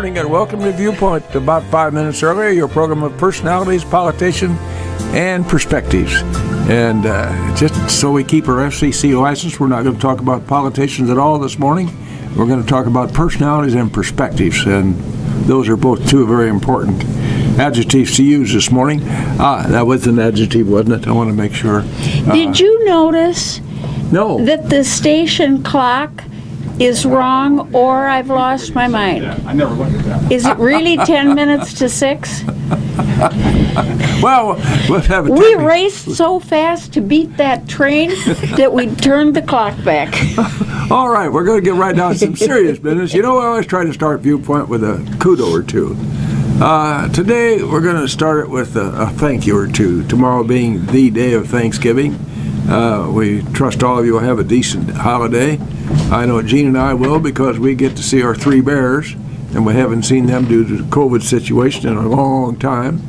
morning and welcome to Viewpoint. About 5 minutes earlier, your program of personalities, politicians, and perspectives. And just so we keep our FCC license, we're not going to talk about politicians at all this morning. We're going to talk about personalities and perspectives, and those are both two very important adjectives to use this morning. That was an adjective, wasn't it? I want to make sure. Did you notice that the station clock is wrong, or I've lost my mind? I never looked at that. Is it really 10 minutes to 6? Well, let's have a We raced so fast to beat that train that we turned the clock back. All right, we're going to get right down to some serious business. You know, I always try to start Viewpoint with a kudo or two. Today, we're going to start it with a thank you or two, tomorrow being the day of Thanksgiving. We trust all of you will have a decent holiday. I know Gene and I will, because we get to see our three bears, and we haven't seen them due to the COVID situation in a long time.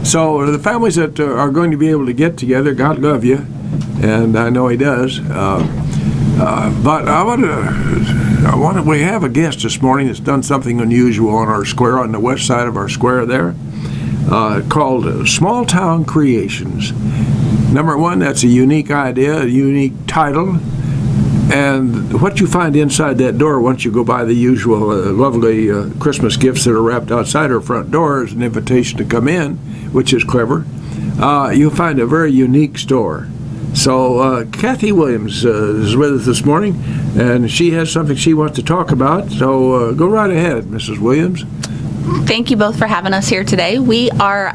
So the families that are going to be able to get together, God love you, and I know He does. But we have a guest this morning that's done something unusual on our square, on the west side of our square there, called Small Town Creations. Number one, that's a unique idea, a unique title. And what you find inside that door once you go by the usual lovely Christmas gifts that are wrapped outside our front door is an invitation to come in, which is clever. You'll find a very unique store. So Kathy Williams is with us this morning, and she has something she wants to talk about. So go right ahead, Mrs. Williams. Thank you both for having us here today. We are...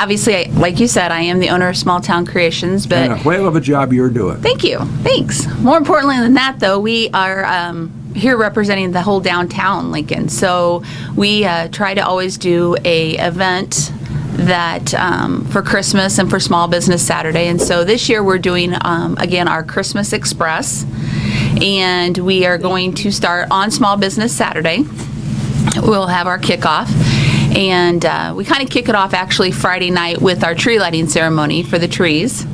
obviously, like you said, I am the owner of Small Town Creations, but... And a whale of a job you're doing. Thank you. Thanks. More importantly than that, though, we are here representing the whole downtown Lincoln. So we try to always do a event that for Christmas and for Small Business Saturday. And so this year we're doing, again, our Christmas Express. And we are going to start on Small Business Saturday. We'll have our kickoff. And we kind of kick it off actually Friday night with our tree lighting ceremony for the trees.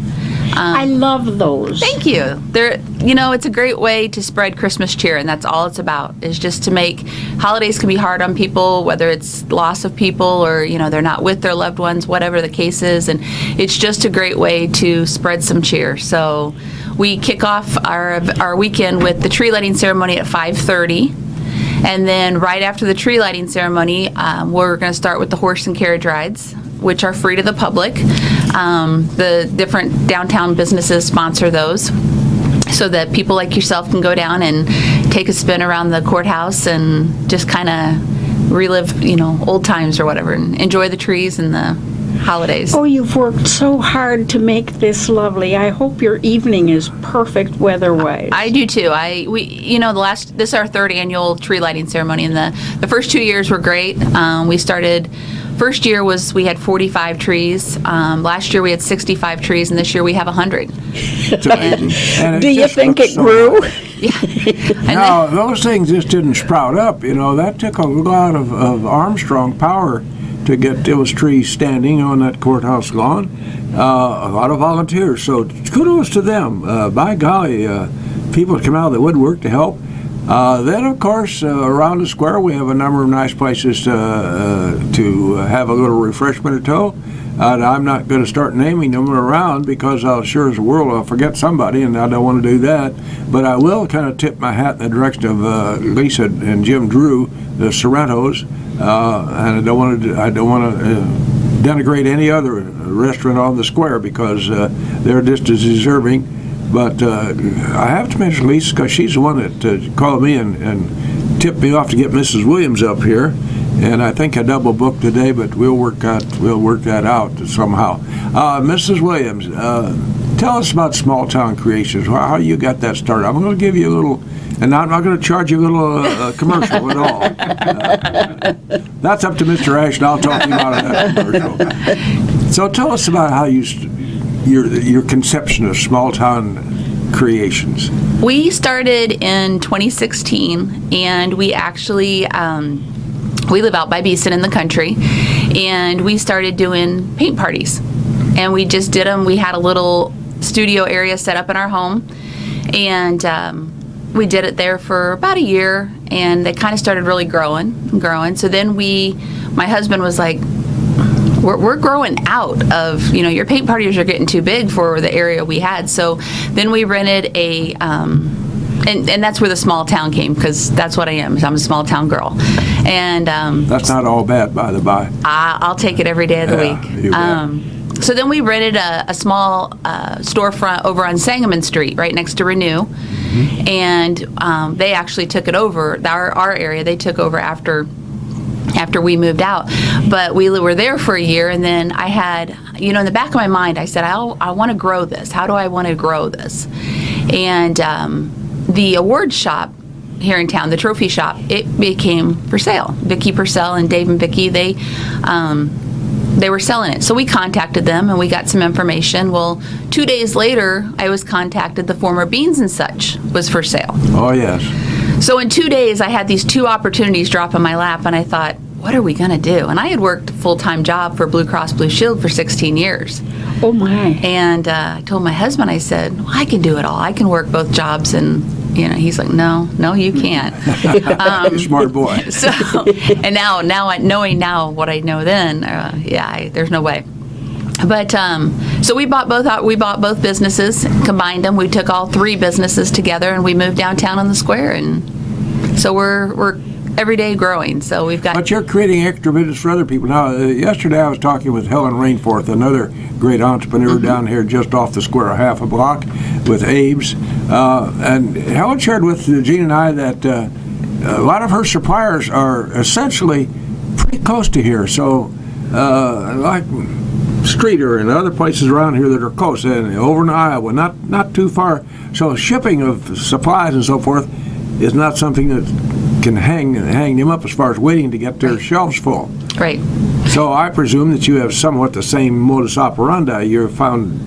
I love those. Thank you. It's a great way to spread Christmas cheer, and that's all it's about, is just to make holidays can be hard on people, whether it's loss of people or, they're not with their loved ones, whatever the case is. And it's just a great way to spread some cheer. So we kick off our weekend with the tree lighting ceremony at 5:30. And then right after the tree lighting ceremony, we're going to start with the horse and carriage rides, which are free to the public. The different downtown businesses sponsor those so that people like yourself can go down and take a spin around the courthouse and just kind of relive, old times or whatever, and enjoy the trees and the holidays. Oh, you've worked so hard to make this lovely. I hope your evening is perfect weather-wise. I do too. This is our third annual tree lighting ceremony, and the first 2 years were great. We started. First year we had 45 trees. Last year we had 65 trees, and this year we have 100. It's amazing. Do you think it grew? Yeah. Now, those things just didn't sprout up. That took a lot of Armstrong power to get those trees standing on that courthouse lawn. A lot of volunteers, so kudos to them. By golly, people come out of the woodwork to help. Then, of course, around the square, we have a number of nice places to have a little refreshment or two. I'm not going to start naming them around because I'll sure as the world I'll forget somebody, and I don't want to do that. But I will kind of tip my hat in the direction of Lisa and Jim Drew, the Sorrentos, and I don't want to denigrate any other restaurant on the square because they're just as deserving. But I have to mention Lisa because she's the one that called me and tipped me off to get Mrs. Williams up here. And I think I double booked today, but we'll work that out somehow. Mrs. Williams, tell us about Small Town Creations. How you got that started? I'm going to give you a little, and I'm not going to charge you a little commercial at all. That's up to Mr. Ash, and I'll talk to you about that commercial. So tell us about how your conception of Small Town Creations. We started in 2016, and we actually. We live out by Busby in the country, and we started doing paint parties. And we just did them. We had a little studio area set up in our home, and we did it there for about a year, and they kind of started really growing and growing. So then my husband was like, we're growing out of, your paint parties are getting too big for the area we had. So then we rented and that's where the small town came, because that's what I am. I'm a small town girl. And that's not all bad, by the by. I'll take it every day of the Yeah, week. you bet. So then we rented a small storefront over on Sangamon Street, right next to Renew. Mm-hmm. And they actually took it over, our area. They took over after we moved out. But we were there for a year, and then I had, in the back of my mind, I said, I want to grow this. How do I want to grow this? And the award shop here in town, the trophy shop, it became for sale. Vicki Purcell and Dave and Vicki, they were selling it. So we contacted them and we got some information. Well, 2 days later, I was contacted. The former Beans and Such was for sale. Oh, yes. So in 2 days, I had these two opportunities drop in my lap, and I thought, what are we going to do? And I had worked a full-time job for Blue Cross Blue Shield for 16 years. Oh, my. And I told my husband, I said, well, I can do it all. I can work both jobs. And, he's like, no, you can't. Smart boy. So, and now knowing now what I know then, there's no way. But so we bought both businesses, combined them. We took all three businesses together, and we moved downtown on the square. And so we're every day growing. So we've got. But you're creating extra business for other people. Now, yesterday I was talking with Helen Rainforth, another great entrepreneur down here just off the square, a half a block, with Abe's. And Helen shared with Gene and I that a lot of her suppliers are essentially pretty close to here. So, like Streeter and other places around here that are close, and over in Iowa, not too far. So shipping of supplies and so forth is not something that can hang them up as far as waiting to get their shelves full. Right. So I presume that you have somewhat the same modus operandi. You've found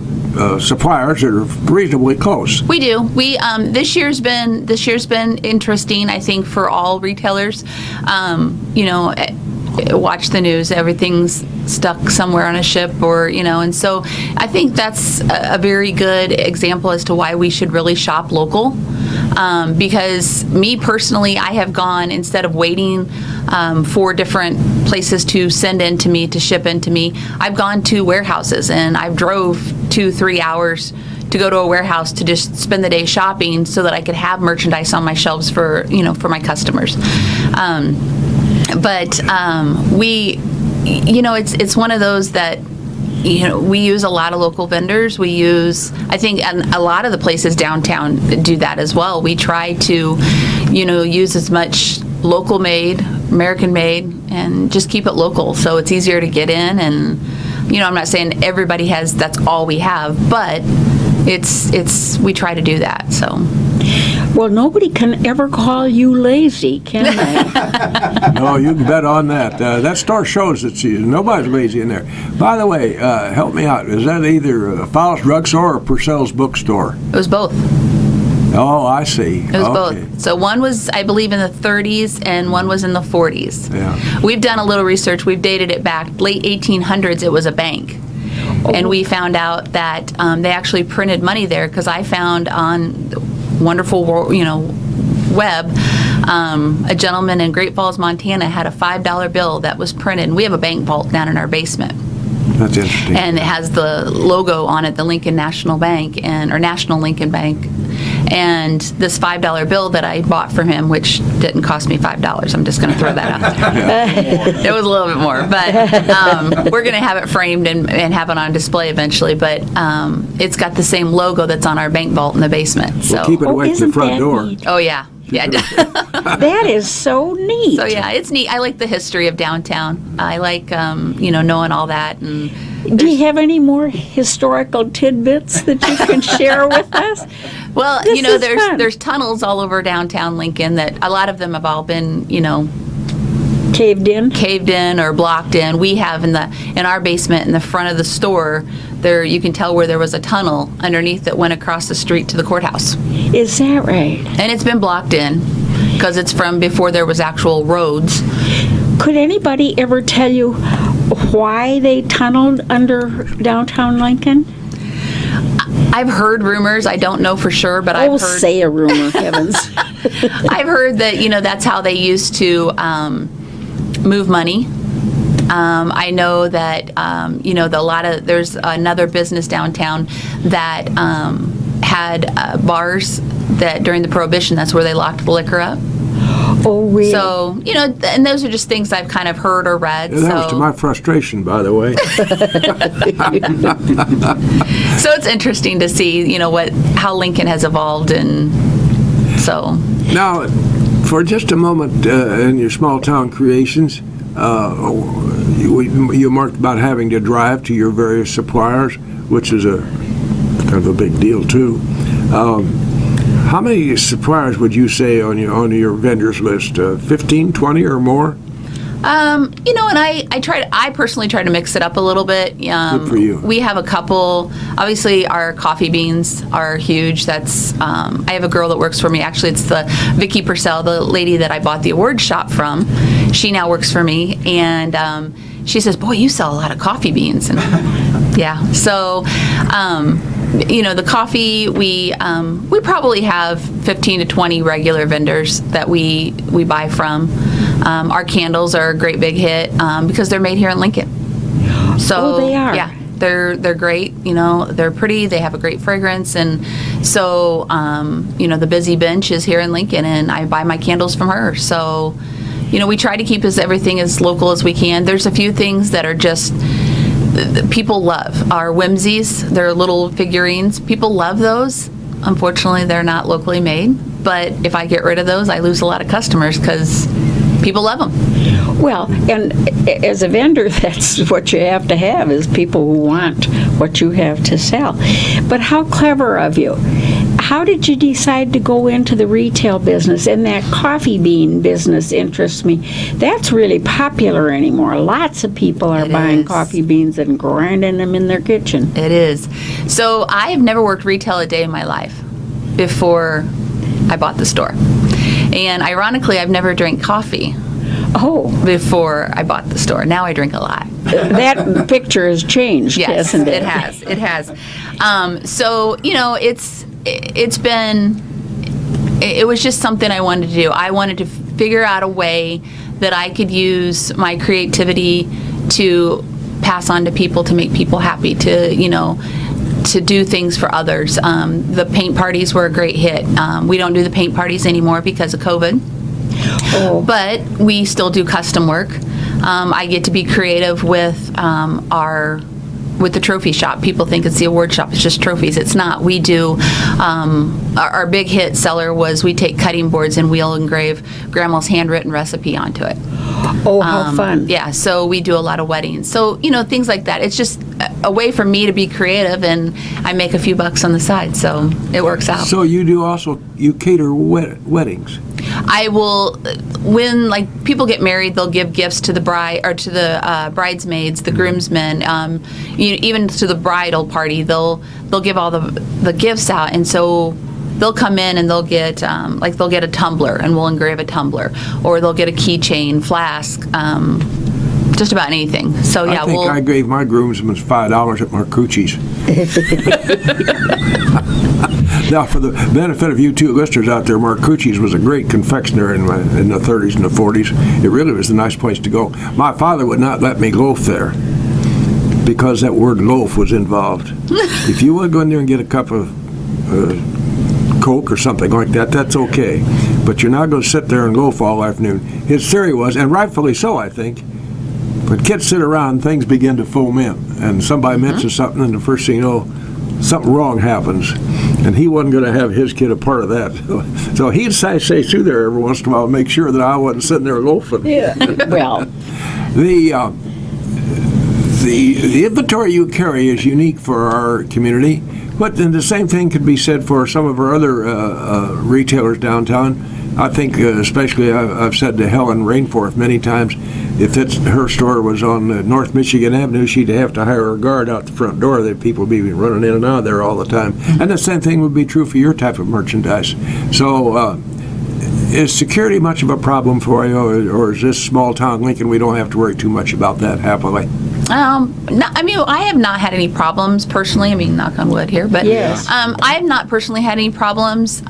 suppliers that are reasonably close. We do. We this year's been interesting, I think, for all retailers. Watch the news, everything's stuck somewhere on a ship, or and so I think that's a very good example as to why we should really shop local. Because me personally, I have gone, instead of waiting for different places to send in to me, to ship into me, I've gone to warehouses, and I've drove 2-3 hours to go to a warehouse to just spend the day shopping so that I could have merchandise on my shelves for my customers. But we, it's one of those that, we use a lot of local vendors. We use, I think, and a lot of the places downtown do that as well. We try to, use as much local made, American made, and just keep it local so it's easier to get in. And, I'm not saying everybody that's all we have, but we try to do that, so. Well, nobody can ever call you lazy, can they? No, you can bet on that. That store shows that nobody's lazy in there. By the way, help me out. Is that either Fowler's Drugstore or Purcell's Bookstore? It was both. Oh, I see. It was both. So one was, I believe, in the 30s, and one was in the 40s. Yeah. We've done a little research. We've dated it back. Late 1800s, it was a bank. And we found out that they actually printed money there, because I found on wonderful, web, a gentleman in Great Falls, Montana had a $5 bill that was printed. And we have a bank vault down in our basement. That's interesting. And it has the logo on it, the Lincoln National Bank, or National Lincoln Bank. And this $5 bill that I bought from him, which didn't cost me $5, I'm just going to throw that out there. It was a little bit more, but we're going to have it framed and have it on display eventually. But it's got the same logo that's on our bank vault in the basement. So We'll keep it away from the isn't front that door. neat? Oh yeah, yeah. That is so neat. So yeah, it's neat. I like the history of downtown. I like knowing all that. And do you have any more historical tidbits that you can share with us? well, This is fun. there's tunnels all over downtown Lincoln that a lot of them have all been Caved in or blocked in. We have in our basement in the front of the store there, you can tell where there was a tunnel underneath that went across the street to the courthouse. Is that right? And it's been blocked in because it's from before there was actual roads. Could anybody ever tell you why they tunneled under downtown Lincoln? I've heard rumors. I don't know for sure, but I've heard. Say a rumor, heavens. I've heard that, that's how they used to move money. I know that, there's another business downtown that had bars that during the Prohibition, that's where they locked the liquor up. Oh, really? So, and those are just things I've kind of heard or read. Yeah, that was to my frustration, by the way. So it's interesting to see, how Lincoln has evolved, and so. Now, for just a moment in your small town creations, you marked about having to drive to your various suppliers, which is a kind of a big deal too. How many suppliers would you say on your vendors list? 15, 20 or more? And I personally try to mix it up a little bit. Good for you. We have a couple. Obviously, our coffee beans are huge. That's I have a girl that works for me. Actually, it's the Vicky Purcell, the lady that I bought the award shop from. She now works for me, and she says, "Boy, you sell a lot of coffee beans." And yeah, so. The coffee, we probably have 15 to 20 regular vendors that we buy from. Our candles are a great big hit because they're made here in Lincoln. So they are. Yeah, they're great. They're pretty. They have a great fragrance, and so the Busy Bench is here in Lincoln, and I buy my candles from her. So we try to keep everything as local as we can. There's a few things that are just. People love our whimsies. They're little figurines. People love those. Unfortunately, they're not locally made. But if I get rid of those, I lose a lot of customers because people love them. Well, and as a vendor, that's what you have to have is people who want what you have to sell. But how clever of you. How did you decide to go into the retail business? And that coffee bean business interests me. That's really popular anymore. Lots of people are buying coffee beans and grinding them in their kitchen. It is. So I have never worked retail a day in my life before I bought the store. And ironically, I've never drank coffee before I bought the store. Now I drink a lot. That picture has changed, yes, hasn't it? It has. So, it was just something I wanted to do. I wanted to figure out a way that I could use my creativity to pass on to people, to make people happy, to do things for others. The paint parties were a great hit. We don't do the paint parties anymore because of COVID. But we still do custom work. I get to be creative with the trophy shop. People think it's the award shop. It's just trophies. It's not. We do, our big hit seller was we take cutting boards and we'll engrave Grandma's handwritten recipe onto it. Oh, how fun. Yeah, so we do a lot of weddings. So, things like that. It's just a way for me to be creative, and I make a few bucks on the side, so it works out. So you cater weddings? I will, when people get married, they'll give gifts to the bride or to the bridesmaids, the groomsmen, even to the bridal party. They'll give all the gifts out, and so they'll come in and they'll get they'll get a tumbler, and we'll engrave a tumbler, or they'll get a keychain, flask, just about anything. So yeah, I gave my groomsmen $5 at Marcucci's. Now, for the benefit of you two listeners out there, Marcucci's was a great confectioner in the 30s and the 40s. It really was a nice place to go. My father would not let me loaf there because that word loaf was involved. If you would go in there and get a cup of Coke or something like that, that's okay. But you're not going to sit there and loaf all afternoon. His theory was, and rightfully so, I think, but kids sit around, things begin to foment, and somebody mentions something, and the first thing you know, something wrong happens. And he wasn't going to have his kid a part of that. So he'd say through there every once in a while to make sure that I wasn't sitting there loafing. Yeah, well. The inventory you carry is unique for our community, but then the same thing could be said for some of our other retailers downtown. I think especially I've said to Helen Rainforth many times, if her store was on North Michigan Avenue, she'd have to hire a guard out the front door. That people would be running in and out of there all the time. And the same thing would be true for your type of merchandise. So is security much of a problem for you, or is this small town Lincoln, we don't have to worry too much about that, happily? No, I mean, I have not had any problems personally. I mean, knock on wood here, but Yes. I have not personally had any problems.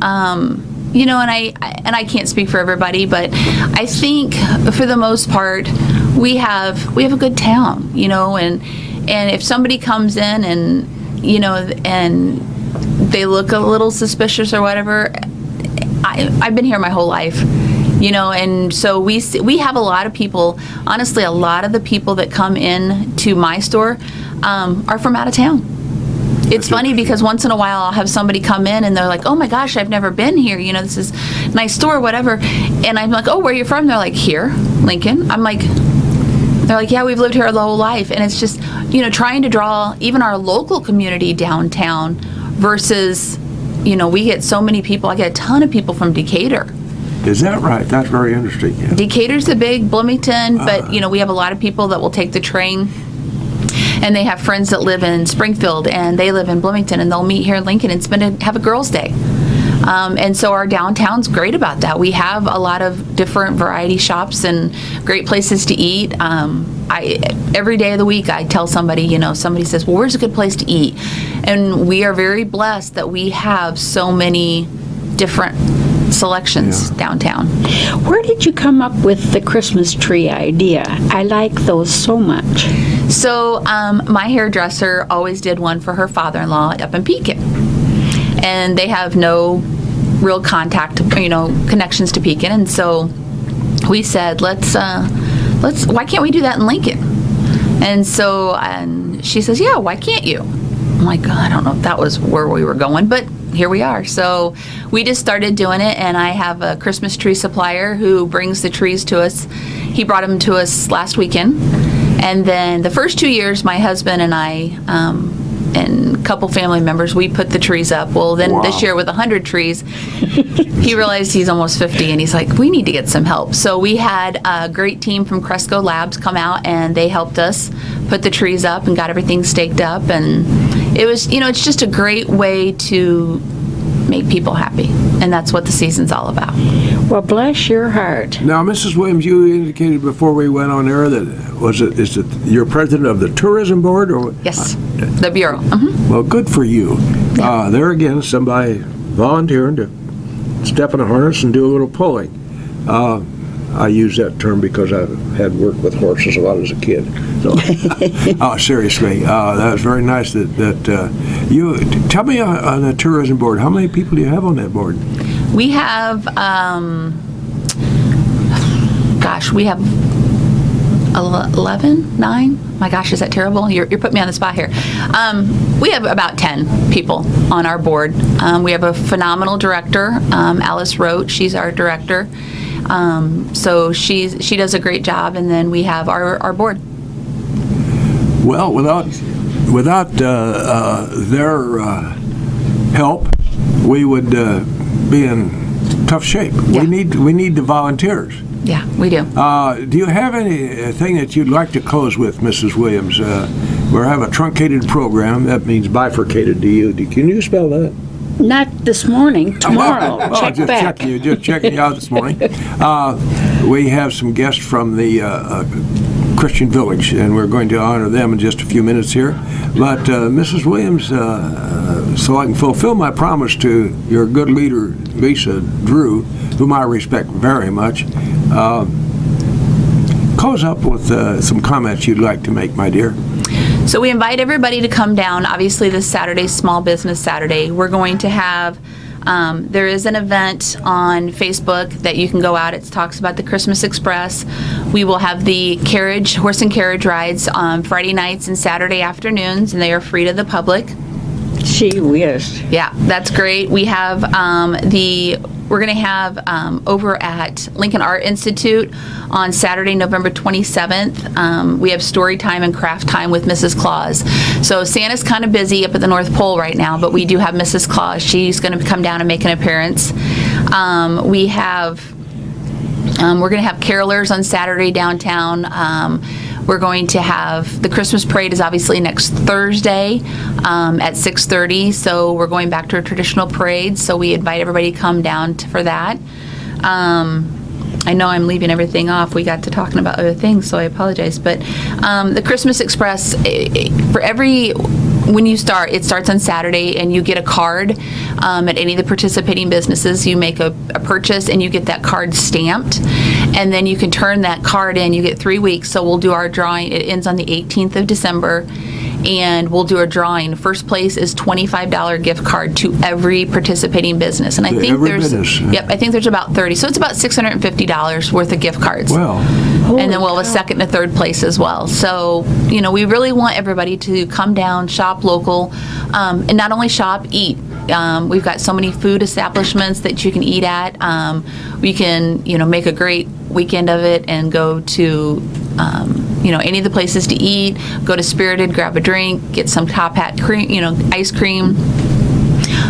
You know, and I can't speak for everybody, but I think for the most part, we have a good town. You know, and if somebody comes in and you know and they look a little suspicious or whatever, I've been here my whole life. You know, and so we have a lot of people. Honestly, a lot of the people that come in to my store are from out of town. It's funny because once in a while I'll have somebody come in and they're like, "Oh my gosh, I've never been here. You know, this is a nice store, whatever." And I'm like, "Oh, where are you from?" They're like, "Here, Lincoln." I'm like, they're like, "Yeah, we've lived here the whole life." And it's just, you know, trying to draw even our local community downtown versus, you know, we get so many people. I get a ton of people from Decatur. Is that right? That's very interesting. Yeah. Decatur's the big, Bloomington, but you know, we have a lot of people that will take the train and they have friends that live in Springfield and they live in Bloomington and they'll meet here in Lincoln and have a girls' day. And so our downtown's great about that. We have a lot of different variety shops and great places to eat. Every day of the week I tell somebody, you know, somebody says, "Well, where's a good place to eat?" And we are very blessed that we have so many different selections downtown. Where did you come up with the Christmas tree idea? I like those so much. So my hairdresser always did one for her father-in-law up in Pekin. And they have no real connections to Pekin. And so we said, let's why can't we do that in Lincoln? And so she says, "Yeah, why can't you?" I'm like, I don't know if that was where we were going, but here we are. So we just started doing it, and I have a Christmas tree supplier who brings the trees to us. He brought them to us last weekend. And then the first 2 years, my husband and I and a couple family members, we put the trees up. Well, then this year with 100 trees, he realized he's almost 50, and he's like, we need to get some help. So we had a great team from Cresco Labs come out, and they helped us put the trees up and got everything staked up. And it was, you know, it's just a great way to make people happy, and that's what the season's all about. Well, bless your heart. Now, Mrs. Williams, you indicated before we went on air that is it you're president of the tourism board, or Yes, the Bureau. Mm-hmm. Well, good for you. There again, somebody volunteering to step in a harness and do a little pulling. I use that term because I had worked with horses a lot as a kid. So, seriously, that was very nice that you tell me on the tourism board. How many people do you have on that board? We have, we have 9? My gosh, is that terrible? You're putting me on the spot here. We have about 10 people on our board. We have a phenomenal director, Alice Roach. She's our director. So she does a great job, and then we have our board. Well, without their help, we would be in tough shape. Yeah. We need the volunteers. Yeah, we do. Do you have anything that you'd like to close with, Mrs. Williams? We have a truncated program. That means bifurcated. Can you spell that? Not this morning, tomorrow. Check just back. Just checking you out this morning. We have some guests from the Christian Village, and we're going to honor them in just a few minutes here. But Mrs. Williams, so I can fulfill my promise to your good leader, Lisa Drew, whom I respect very much, close up with some comments you'd like to make, my dear. So we invite everybody to come down. Obviously, this Saturday, Small Business Saturday. We're going to have, there is an event on Facebook that you can go out. It talks about the Christmas Express. We will have the horse and carriage rides on Friday nights and Saturday afternoons, and they are free to the public. Gee whiz. Yeah, that's great. We have we're going to have over at Lincoln Art Institute on Saturday, November 27th. We have story time and craft time with Mrs. Claus. So Santa's kind of busy up at the North Pole right now, but we do have Mrs. Claus. She's going to come down and make an appearance. We're going to have carolers on Saturday downtown. We're going to have, the Christmas parade is obviously next Thursday at 6:30, so we're going back to a traditional parade, so we invite everybody to come down for that. And I know I'm leaving everything off. We got to talking about other things, so I apologize. But the Christmas Express, for every, when you start, it starts on Saturday, and you get a card at any of the participating businesses. You make a purchase, and you get that card stamped, and then you can turn that card in. You get 3 weeks, so we'll do our drawing. It ends on the 18th of December. And we'll do a drawing. First place is $25 gift card to every participating business, and I think I think there's about 30. So it's about $650 worth of gift cards. Well, and then we'll have a second and a third place as well. So we really want everybody to come down, shop local, and not only shop, eat. We've got so many food establishments that you can eat at. We can make a great weekend of it and go to any of the places to eat, go to Spirited, grab a drink, get some Top Hat cream, ice cream.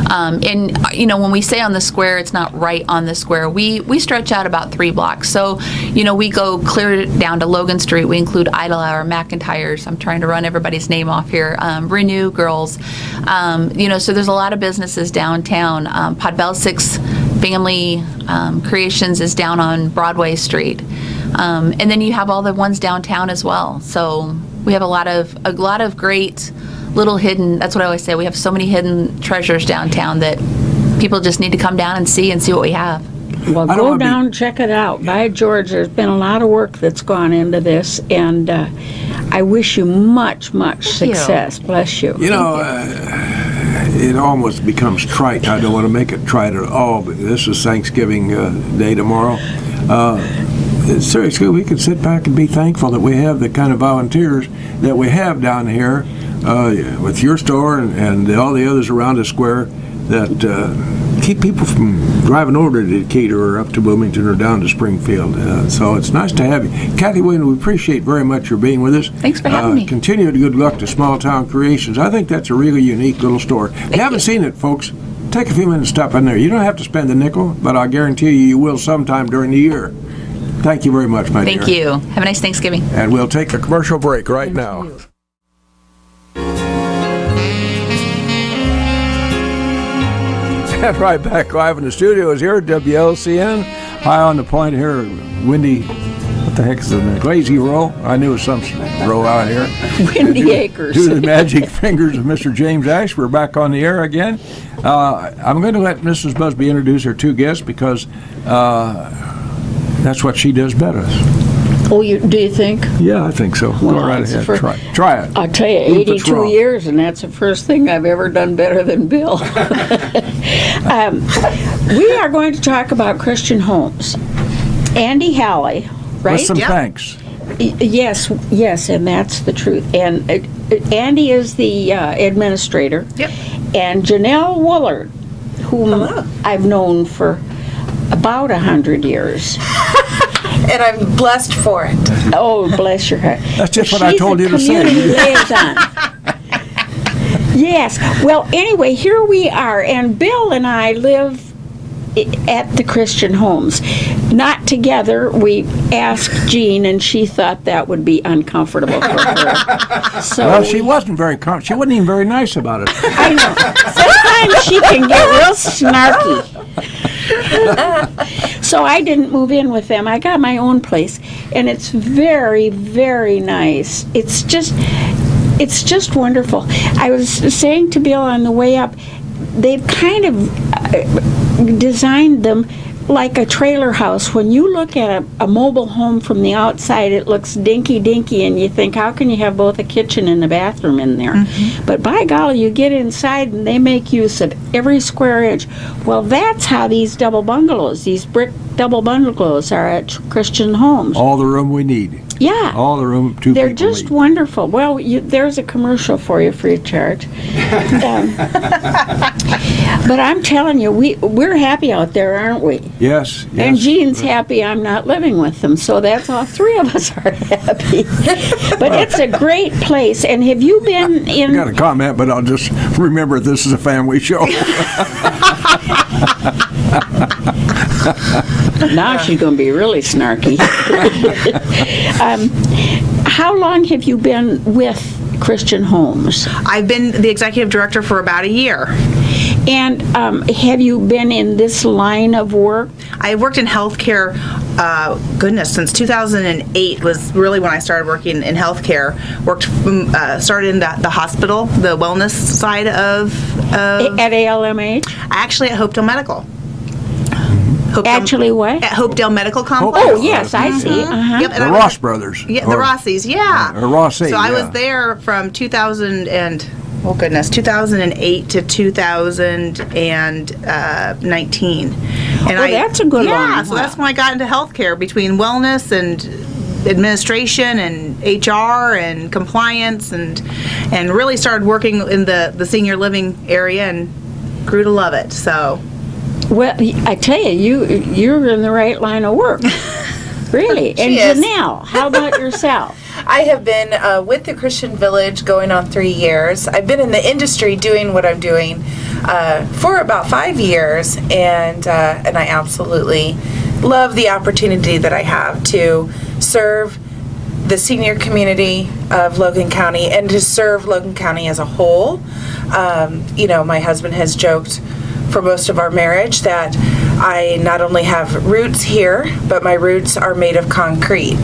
When we say on the square, it's not right on the square. We stretch out about 3 blocks. So, we go clear down to Logan Street. We include Idle Hour, McIntyre's. I'm trying to run everybody's name off here. Renew Girls. So there's a lot of businesses downtown. Podbell 6 Family Creations is down on Broadway Street. And then you have all the ones downtown as well. So we have a lot of great little hidden, that's what I always say, we have so many hidden treasures downtown that people just need to come down and see what we have. Well, go down, check it out. By George, there's been a lot of work that's gone into this, and I wish you much, much success. Bless you. It almost becomes trite. I don't want to make it trite at all, but this is Thanksgiving Day tomorrow. Seriously, we can sit back and be thankful that we have the kind of volunteers that we have down here with your store and all the others around the square that keep people from driving over to Decatur or up to Bloomington or down to Springfield. So it's nice to have you. Kathy Wynn, we appreciate very much your being with us. Thanks for having me. Continued good luck to Small Town Creations. I think that's a really unique little store. If you haven't seen it, folks, take a few minutes to stop in there. You don't have to spend a nickel, but I guarantee you will sometime during the year. Thank you very much, my dear. Thank you. Have a nice Thanksgiving. And we'll take a commercial break right now. And right back live in the studios here at WLCN. High on the point here, windy, what the heck is the name? Lazy Row. I knew it was some row out here. Windy Acres. Due to the magic fingers of Mr. James Ash, we're back on the air again. I'm going to let Mrs. Busby introduce her 2 guests because that's what she does better. Oh, do you think? Yeah, I think so. Well, go right ahead. Try it. I'll tell you, 82 years, and that's the first thing I've ever done better than Bill. We are going to talk about Christian Homes. Andie Halley, right? With some thanks. Yes, and that's the truth. And Andie is the administrator. Yep. And Janell Woolard, whom I've known for about 100 years. And I'm blessed for it. Oh, bless your heart. That's just what I told you to say. Community liaison. Yes. Well, anyway, here we are, and Bill and I live at the Christian Homes. Not together. We asked Jean, and she thought that would be uncomfortable for her. So Well, she wasn't very she wasn't even very nice about it. I know. Sometimes she can get real snarky. So I didn't move in with them. I got my own place, and it's very, very nice. It's just wonderful. I was saying to Bill on the way up, they've kind of designed them like a trailer house. When you look at a mobile home from the outside, it looks dinky, and you think, how can you have both a kitchen and a bathroom in there? Mm-hmm. But by golly, you get inside and they make use of every square inch. Well, that's how these double bungalows, these brick double bungalows are at Christian Homes. All the room we need. Yeah. All the room 2 They're people just need. wonderful. Well, there's a commercial for you free of charge. But I'm telling you, we're happy out there, aren't we? Yes. And Jean's happy I'm not living with them, so that's all 3 of us are happy. But it's a great place. And have you been in... I got a comment, but I'll just remember this is a family show. Now she's going to be really snarky. How long have you been with Christian Homes? I've been the executive director for about a year. And have you been in this line of work? I worked in healthcare since 2008 was really when I started working in healthcare. Started in the hospital, the wellness side of At ALMH? actually at Hopedale Medical. Actually what? At Hopedale Medical Complex. Oh, yes, I see. Uh-huh. Yep, and The I was- Ross brothers. Yeah, the Rossies, yeah. Or Rossi, So I yeah. was there from 2008 to 2019. And that's a good Yeah, long so while. that's when I got into healthcare, between wellness and administration and HR and compliance, and really started working in the senior living area and grew to love it. So Well, I tell you, you're in the right line of work. Really. And She is. Janell, how about yourself? I have been with the Christian Village going on 3 years. I've been in the industry doing what I'm doing for about 5 years, and I absolutely love the opportunity that I have to serve the senior community of Logan County and to serve Logan County as a whole. My husband has joked for most of our marriage that I not only have roots here, but my roots are made of concrete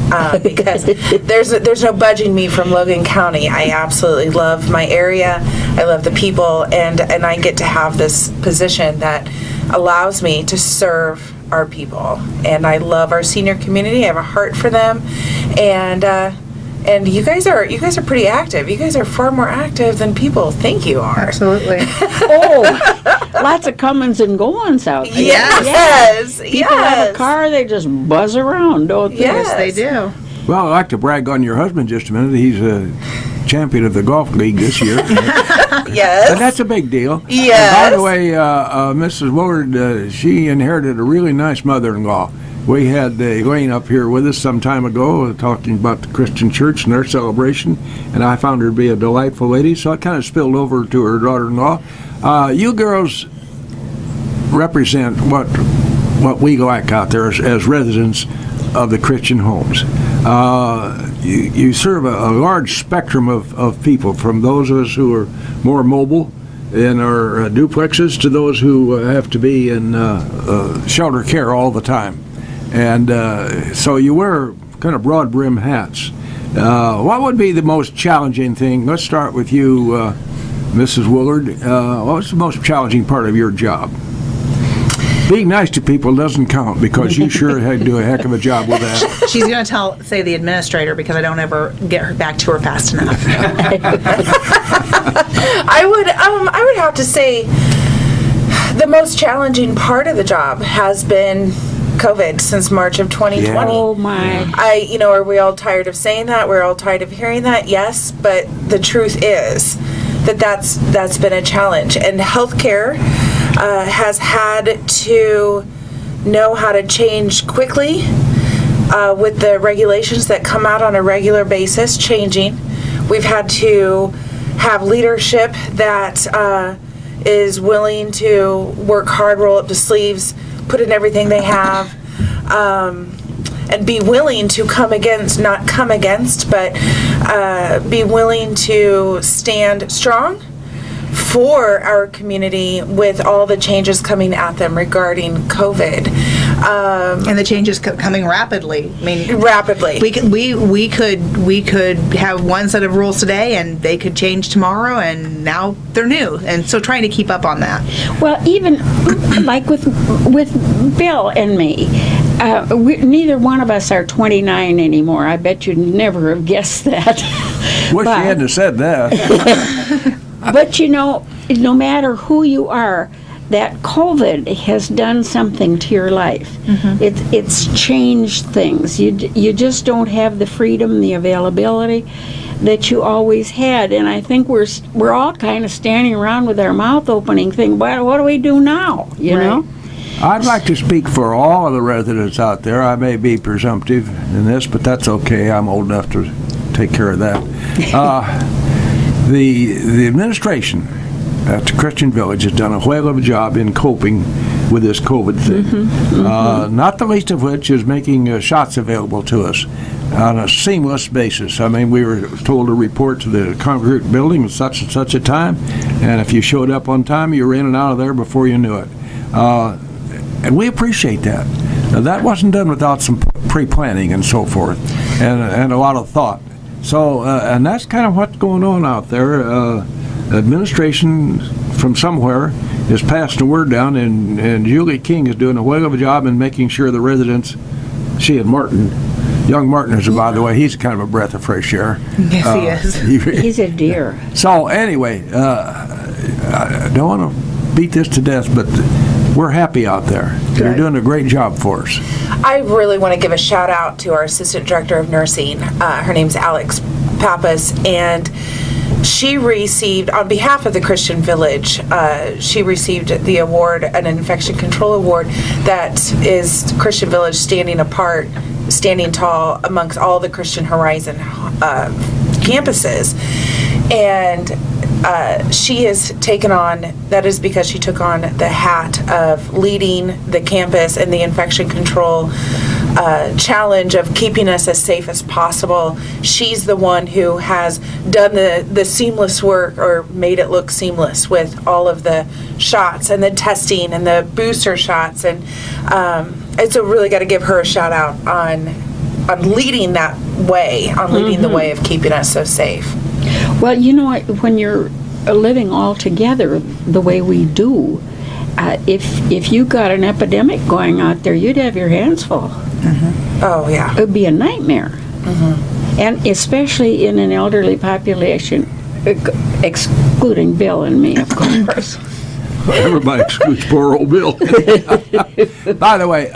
because there's no budging me from Logan County. I absolutely love my area. I love the people, and I get to have this position that allows me to serve our people. And I love our senior community. I have a heart for them, and you guys are pretty active. You guys are far more active than people think you are. absolutely. Oh, lots of comings and goings out there. Yes. People have a car, they just buzz around, don't they? Yes. They do. Well, I'd like to brag on your husband just a minute. He's a champion of the golf league this year. Yes. And that's a big deal. Yes. And by the way, Mrs. Woolard, she inherited a really nice mother-in-law. We had Elaine up here with us some time ago talking about the Christian church and their celebration, and I found her to be a delightful lady, so I kind of spilled over to her daughter-in-law. You girls represent what we like out there as residents of the Christian homes. You serve a large spectrum of people, from those of us who are more mobile in our duplexes to those who have to be in shelter care all the time. And so you wear kind of broad brim hats. What would be the most challenging thing? Let's start with you, Mrs. Woolard. What's the most challenging part of your job? Being nice to people doesn't count, because you sure had to do a heck of a job with that. She's going to say the administrator, because I don't ever get her back to her fast enough. I would have to say the most challenging part of the job has been COVID since March of 2020. Yeah. Oh, my. Are we all tired of saying that? We're all tired of hearing that? Yes, but the truth is that's been a challenge. And healthcare has had to know how to change quickly with the regulations that come out on a regular basis changing. We've had to have leadership that is willing to work hard, roll up the sleeves, put in everything they have, and be willing to be willing to stand strong for our community with all the changes coming at them regarding COVID. And the changes coming rapidly. I mean, Rapidly. we could have one set of rules today, and they could change tomorrow, and now they're new. And so trying to keep up on that. Well, even like with Bill and me, neither one of us are 29 anymore. I bet you'd never have guessed that. Wish But- you hadn't have said that. But no matter who you are, that COVID has done something to your life. It's changed things. You just don't have the freedom, the availability that you always had. And I think we're all kind of standing around with our mouth opening, thinking, well, what do we do now? You know? I'd like to speak for all of the residents out there. I may be presumptive in this, but that's okay. I'm old enough to take care of that. The administration at the Christian Village has done a whale of a job in coping with this COVID thing. Not the least of which is making shots available to us on a seamless basis. I mean, we were told to report to the congregate building at such and such a time, and if you showed up on time, you were in and out of there before you knew it. And we appreciate that. Now, that wasn't done without some pre-planning and so forth, and a lot of thought. So, and that's kind of what's going on out there. Administration from somewhere is passing the word down, and Julie King is doing a whale of a job in making sure the residents, she and Martin, young Martin is, by the way, he's kind of a breath of fresh air. Yes, he is. He's a dear. So anyway, I don't want to beat this to death, but we're happy out there. They're doing a great job for us. I really want to give a shout out to our Assistant Director of Nursing. Her name's Alex Pappas, and she received, on behalf of the Christian Village, she received the award, an infection control award, that is Christian Village standing apart, standing tall amongst all the Christian Horizon campuses. And she has taken on, that is because she took on the hat of leading the campus and the infection control challenge of keeping us as safe as possible. She's the one who has done the seamless work, or made it look seamless, with all of the shots and the testing and the booster shots. And so really got to give her a shout out on leading that way, on leading the way of keeping us so safe. Well, you know, when you're living all together the way we do, if you got an epidemic going out there, you'd have your hands full. Oh, yeah. It would be a nightmare. And especially in an elderly population, excluding Bill and me, of course. Everybody excludes poor old Bill. By the way,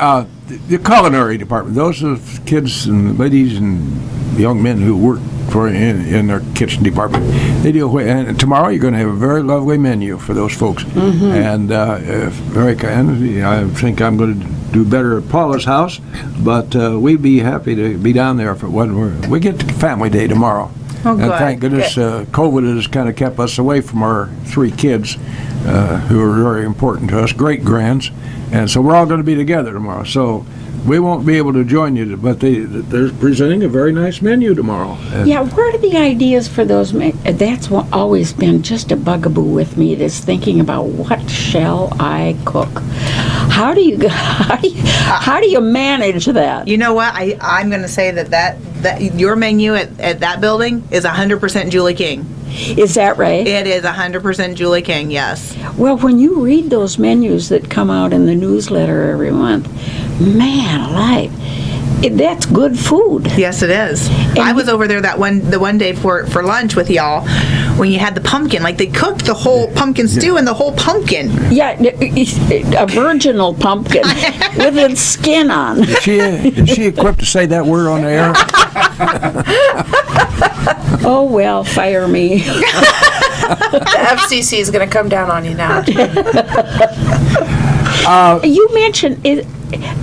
the culinary department, those are the kids and ladies and young men who work in their kitchen department. They do, and tomorrow you're going to have a very lovely menu for those folks. And very kind. I think I'm going to do better at Paula's house, but we'd be happy to be down there if it wasn't. We get to Family Day tomorrow. Oh, and good. thank goodness COVID has kind of kept us away from our 3 kids who are very important to us, great grands, and so we're all going to be together tomorrow. So we won't be able to join you, but they're presenting a very nice menu tomorrow. Yeah, where are the ideas for those? That's always been just a bugaboo with me, is thinking about what shall I cook. How do you manage that? You know what? I'm going to say that your menu at that building is 100% Julie King. Is that right? It is 100% Julie King, yes. Well, when you read those menus that come out in the newsletter every month, man alive, that's good food. Yes, it is. I was over there the one day for lunch with y'all when you had the pumpkin. Like, they cooked the whole pumpkin stew and the whole pumpkin. Yeah, a virginal pumpkin with its skin on. Is she equipped to say that word on the air? Oh, well, fire me. The FCC is going to come down on you now. You mentioned it.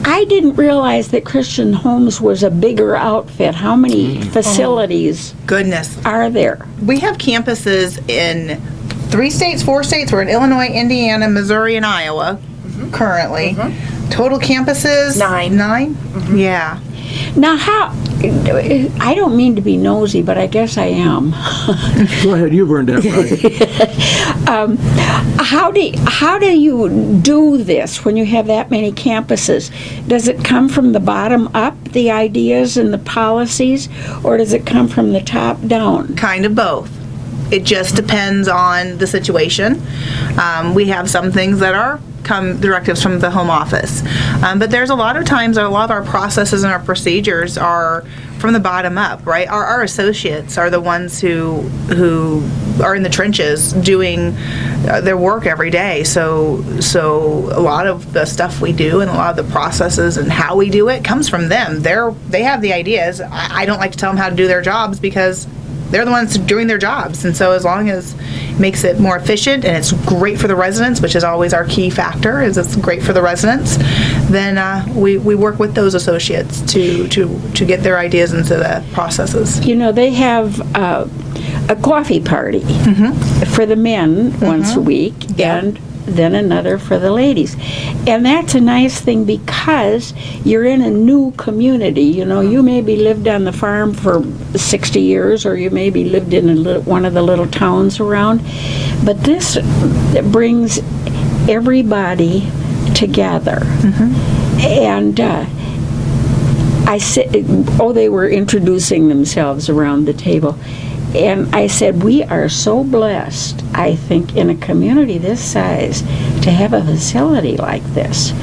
I didn't realize that Christian Homes was a bigger outfit. How many facilities Goodness. are there? We have campuses in 3 states, 4 states. We're in Illinois, Indiana, Missouri, and Iowa currently. Total campuses? 9. 9? Yeah. Now, I don't mean to be nosy, but I guess I am. Go ahead, you've earned that right. How do you do this when you have that many campuses? Does it come from the bottom up, the ideas and the policies, or does it come from the top down? Kind of both. It just depends on the situation. We have some things that come directives from the home office. But there's a lot of times, a lot of our processes and our procedures are from the bottom up, right? Our associates are the ones who are in the trenches doing their work every day. So a lot of the stuff we do and a lot of the processes and how we do it comes from them. They have the ideas. I don't like to tell them how to do their jobs because they're the ones doing their jobs. And so as long as it makes it more efficient and it's great for the residents, which is always our key factor, is it's great for the residents, then we work with those associates to get their ideas into the processes. You know, they have a coffee party for the men once a week, and then another for the ladies. And that's a nice thing because you're in a new community. You know, you maybe lived on the farm for 60 years, or you maybe lived in one of the little towns around. But this brings everybody together. And I said, they were introducing themselves around the table. And I said, we are so blessed, I think, in a community this size to have a facility like this.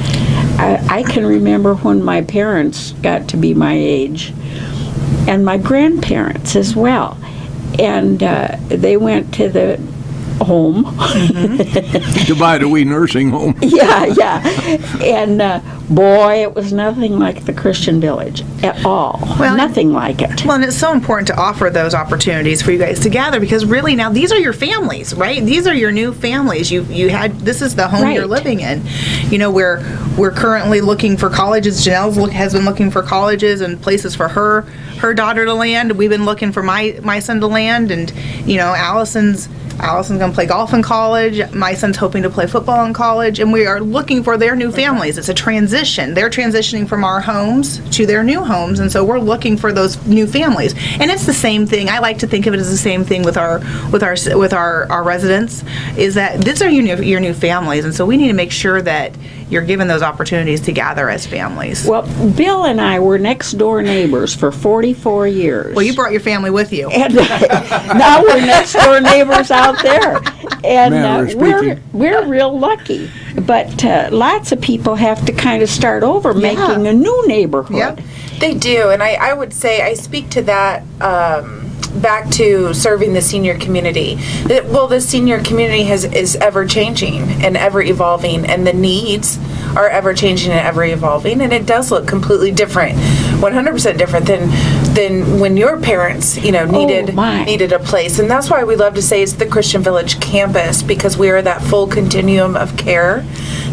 I can remember when my parents got to be my age, and my grandparents as well. And they went to the home. Goodbye to we nursing home. Yeah. And boy, it was nothing like the Christian Village at all. Well, nothing like it. Well, and it's so important to offer those opportunities for you guys to gather, because really now these are your families, right? These are your new families. This is the home you're Right. living in. You know, we're currently looking for colleges. Janelle has been looking for colleges and places for her daughter to land. We've been looking for my son to land, and you know, Allison's going to play golf in college. My son's hoping to play football in college, and we are looking for their new families. It's a transition. They're transitioning from our homes to their new homes, and so we're looking for those new families. And it's the same thing. I like to think of it as the same thing with our residents. Is that these are your new families, and so we need to make sure that you're given those opportunities to gather as families. Well, Bill and I were next door neighbors for 44 years. Well, you brought your family with you. And now we're next door neighbors out there, and Manner of we're speaking. real lucky. But lots of people have to kind of start over, making a new neighborhood. Yep. They do, and I would say I speak to that back to serving the senior community. The senior community is ever changing and ever evolving, and the needs are ever changing and ever evolving, and it does look completely different, 100% different than when your parents, needed a place. And that's why we love to say it's the Christian Village campus, because we are that full continuum of care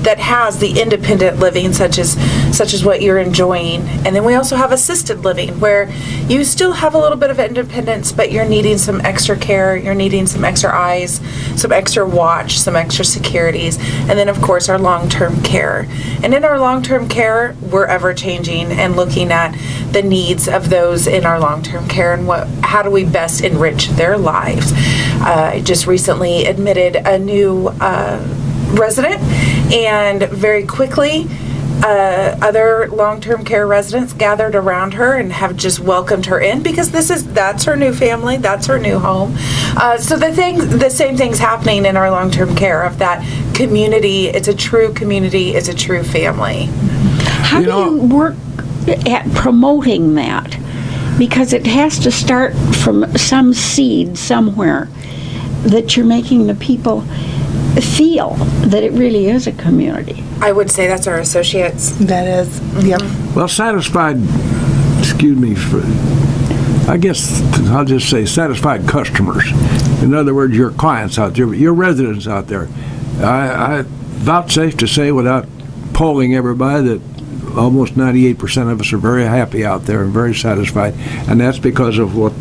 that has the independent living such as what you're enjoying. And then we also have assisted living, where you still have a little bit of independence, but you're needing some extra care, you're needing some extra eyes, some extra watch, some extra securities, and then of course our long-term care. And in our long-term care, we're ever changing and looking at the needs of those in our long-term care and how do we best enrich their lives. I just recently admitted a new resident, and very quickly other long-term care residents gathered around her and have just welcomed her in, because that's her new family, that's her new home. So the same thing's happening in our long-term care, of that community. It's a true community, it's a true family. How do you work at promoting that? Because it has to start from some seed somewhere, that you're making the people feel that it really is a community. I would say that's our associates. That is, yep. Well, satisfied, I guess I'll just say satisfied customers. In other words, your clients out there, your residents out there. I vouchsafe to say, without polling everybody, that almost 98% of us are very happy out there and very satisfied, and that's because of what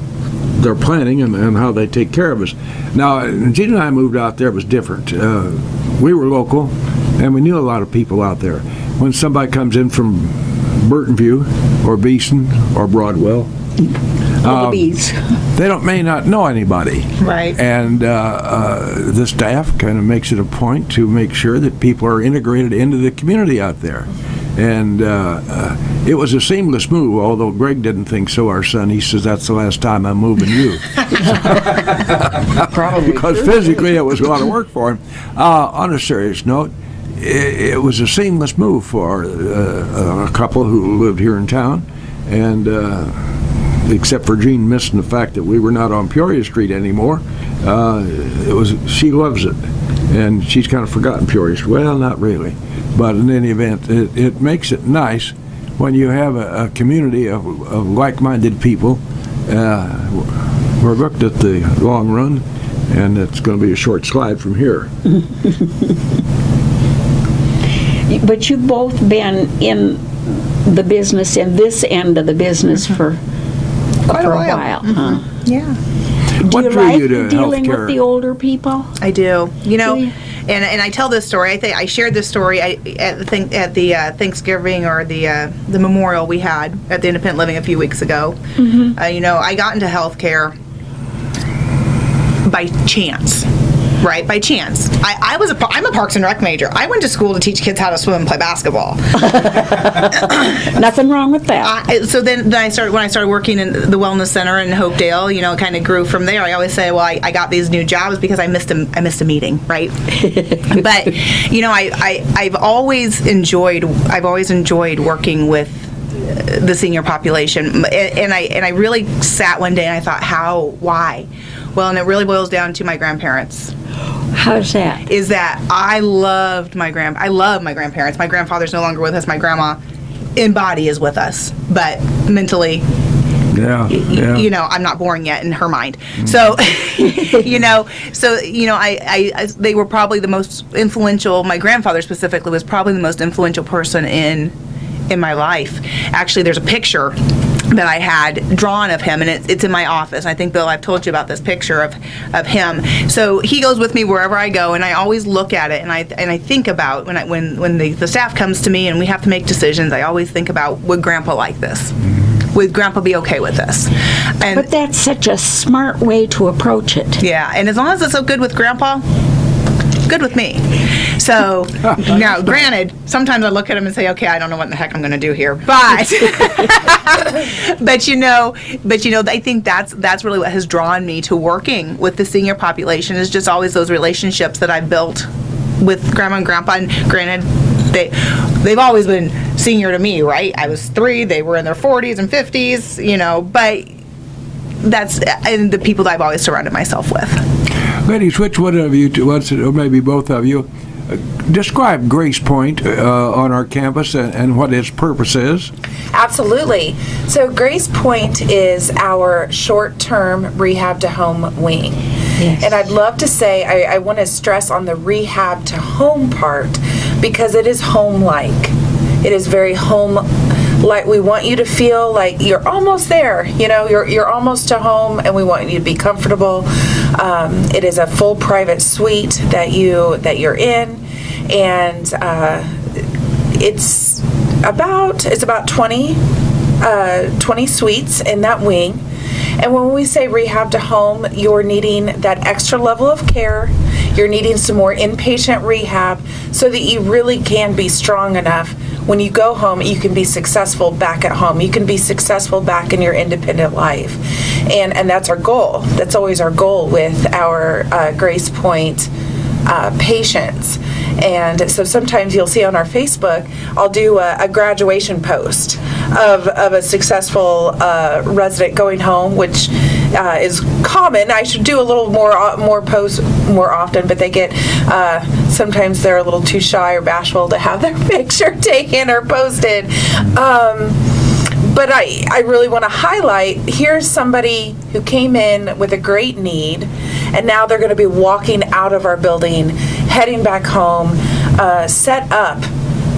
they're planning and how they take care of us. Now, Judy and I moved out there, it was different. We were local, and we knew a lot of people out there. When somebody comes in from Burton View or Beeson or Broadwell, The bees. they may not know anybody. Right. And the staff kind of makes it a point to make sure that people are integrated into the community out there. And it was a seamless move, although Greg didn't think so, our son. He says, that's the last time I'm moving you. Probably. Because physically it was a lot of work for him. On a serious note, it was a seamless move for a couple who lived here in town. And except for Jean missing the fact that we were not on Peoria Street anymore, she loves it. And she's kind of forgotten Peoria Street. Well, not really. But in any event, it makes it nice when you have a community of like-minded people. We're looked at the long run, and it's going to be a short slide from here. But you've both been in the business, in this end of the business for Quite a a while. while, huh? Yeah. Do What you drew like you to dealing healthcare? with the older people? I do. Do you? And I tell this story. I think I shared this story at the Thanksgiving or the memorial we had at the Independent Living a few weeks ago. I got into healthcare by chance. right, by chance. I'm a Parks and Rec major. I went to school to teach kids how to swim and play basketball. Nothing wrong with that. So then when I started working in the Wellness Center in Hopedale, you know, it kind of grew from there. I always say, well, I got these new jobs because I missed a meeting, right? But, you know, I've always enjoyed working with the senior population, and I really sat one day and I thought, why? Well, and it really boils down to my grandparents. How's that? Is that I love my grandparents. My grandfather's no longer with us. My grandma in body is with us, but mentally, you know, I'm not born yet in her mind. So, you know, they were probably the most influential. My grandfather specifically was probably the most influential person in my life. Actually, there's a picture that I had drawn of him, and it's in my office. I think, Bill, I've told you about this picture of him. So he goes with me wherever I go, and I always look at it, and I think about when the staff comes to me and we have to make decisions. I always think about, would Grandpa like this? Would Grandpa be okay with this? But that's such a smart way to approach it. Yeah, and as long as it's so good with Grandpa, good with me. So, now, granted, sometimes I look at him and say, okay, I don't know what in the heck I'm going to do here, but, but you know, I think that's really what has drawn me to working with the senior population, is just always those relationships that I've built with Grandma and Grandpa. And granted, they've always been senior to me, right? I was 3, they were in their 40s and 50s, you know, but that's and the people that I've always surrounded myself with. Ladies, which one of you, or maybe both of you, describe Grace Point on our campus and what its purpose is. Absolutely. So Grace Point is our short-term rehab to home wing. Yes. And I'd love to say, I want to stress on the rehab to home part, because it is home-like. It is very home-like. We want you to feel like you're almost there. You know, you're almost to home, and we want you to be comfortable. It is a full private suite that you're in, and it's about 20 suites in that wing. And when we say rehab to home, you're needing that extra level of care. You're needing some more inpatient rehab so that you really can be strong enough. When you go home, you can be successful back at home. You can be successful back in your independent life. And that's our goal. That's always our goal with our Grace Point patients. And so sometimes you'll see on our Facebook, I'll do a graduation post of a successful resident going home, which is common. I should do a little more posts more often, but they get, sometimes they're a little too shy or bashful to have their picture taken or posted. But I really want to highlight, here's somebody who came in with a great need, and now they're going to be walking out of our building, heading back home, set up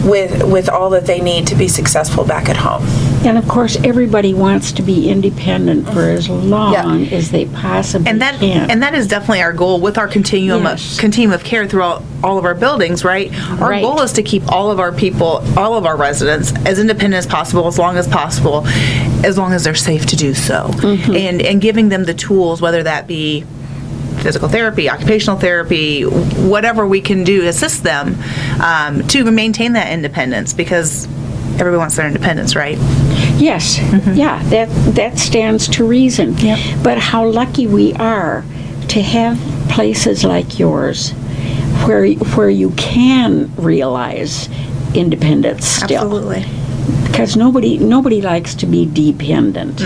with all that they need to be successful back at home. And of course, everybody wants to be independent for as long as they possibly can. And that is definitely our goal with our continuum of care throughout all of our buildings, right? Our goal is to keep all of our people, all of our residents, as independent as possible, as long as they're safe to do so. Mm-hmm. And giving them the tools, whether that be physical therapy, occupational therapy, whatever we can do to assist them to maintain that independence, because everybody wants their independence, right? Yes, yeah, that stands to reason. Yep. But how lucky we are to have places like yours where you can realize independence still. Absolutely. Because nobody likes to be dependent.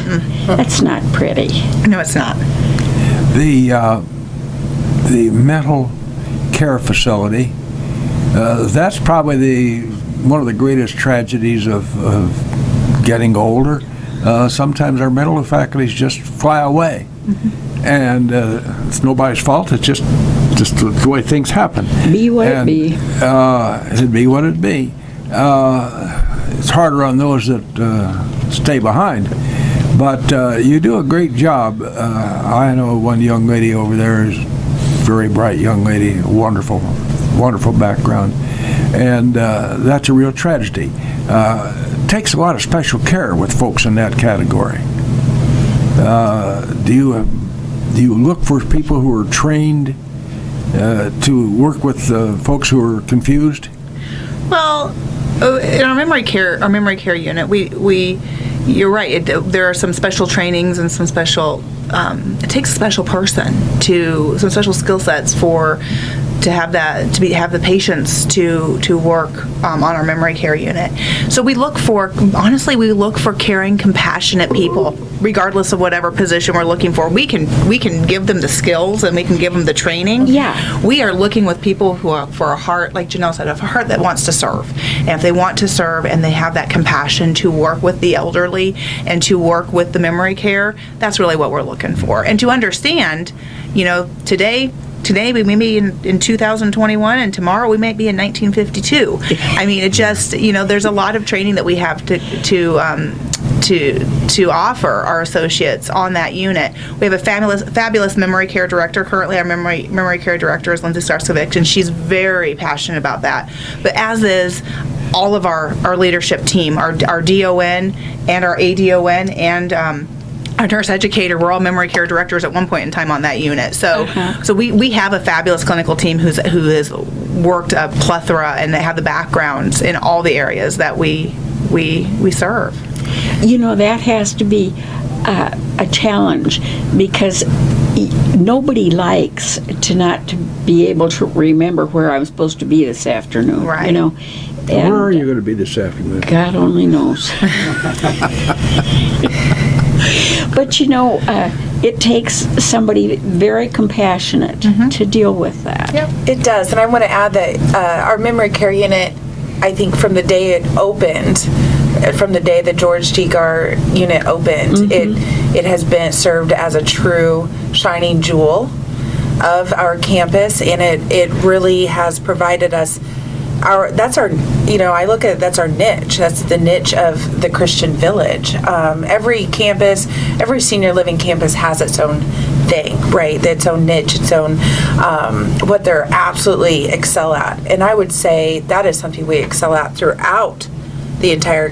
That's not pretty. No, it's not. The mental care facility, that's probably one of the greatest tragedies of getting older. Sometimes our mental faculties just fly away. And it's nobody's fault. It's just the way things happen. Be what it be. It'd be what it be. It's harder on those that stay behind. But you do a great job. I know one young lady over there is a very bright young lady, wonderful background. And that's a real tragedy. Takes a lot of special care with folks in that category. Do you look for people who are trained to work with folks who are confused? Well, in our memory care unit, you're right. There are some special trainings and some special. It takes a special person some special skill sets to have the patients to work on our memory care unit. So we look for caring, compassionate people, regardless of whatever position we're looking for. We can give them the skills and we can give them the training. Yeah. We are looking with people who are for a heart, like Janell said, a heart that wants to serve. And if they want to serve and they have that compassion to work with the elderly and to work with the memory care, that's really what we're looking for. And to understand, today we may be in 2021, and tomorrow we might be in 1952. I mean, it just, there's a lot of training that we have to offer our associates on that unit. We have a fabulous memory care director. Currently, our memory care director is Lindsay Starskovic, and she's very passionate about that. But as is all of our leadership team, our DON and our ADON and our nurse educator, we're all memory care directors at one point in time on that unit. So we have a fabulous clinical team who has worked a plethora and they have the backgrounds in all the areas that we serve. That has to be a challenge because nobody likes to not to be able to remember where I'm supposed to be this afternoon. Right. Where are you going to be this afternoon? God only knows. But it takes somebody very compassionate to deal with that. Yep, it does. And I want to add that our memory care unit, I think from the day it opened, from the day the George T. Gar unit opened, it has been served as a true shining jewel of our campus, and it really has provided us that's our niche. That's the niche of the Christian Village. Every campus, every senior living campus has its own thing, right? Its own niche, its own, what they're absolutely excel at. And I would say that is something we excel at throughout the entire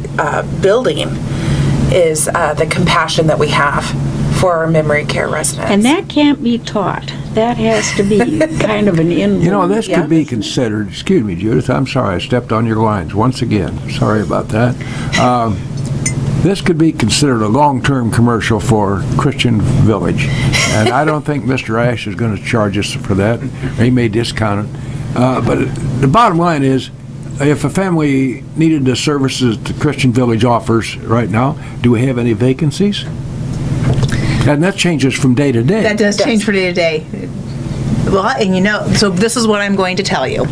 building is the compassion that we have for our memory care residents. And that can't be taught. That has to be kind of an inborn. This could be considered, excuse me, Judith, I'm sorry, I stepped on your lines once again. Sorry about that. This could be considered a long-term commercial for Christian Village. And I don't think Mr. Ash is going to charge us for that. He may discount it. But the bottom line is, if a family needed the services the Christian Village offers right now, do we have any vacancies? And that changes from day to day. That does change from day to day. Well, and so this is what I'm going to tell you.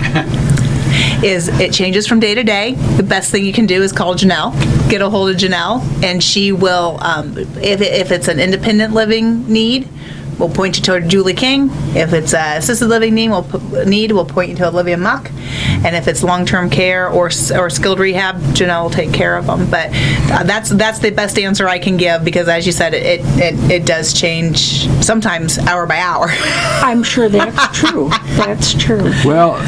Is it changes from day to day. The best thing you can do is call Janell, get a hold of Janell, and she will, if it's an independent living need, we'll point you toward Julie King. If it's assisted living need, we'll point you to Olivia Muck. And if it's long-term care or skilled rehab, Janell will take care of them. But that's the best answer I can give because, as you said, it does change sometimes hour by hour. I'm sure that's true. That's true. Well,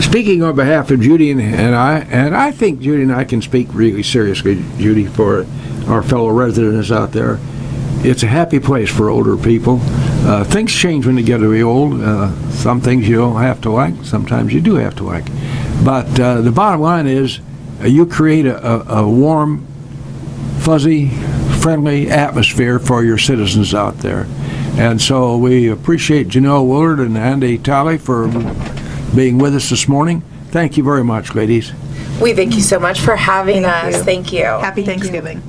speaking on behalf of Judy and I think Judy and I can speak really seriously, Judy, for our fellow residents out there. It's a happy place for older people. Things change when you get to be old. Some things you don't have to like. Sometimes you do have to like. But the bottom line is you create a warm, fuzzy, friendly atmosphere for your citizens out there. And so we appreciate Janell Woolard and Andie Talley for being with us this morning. Thank you very much, ladies. We thank you so much for having us. Thank you. Happy Thanksgiving.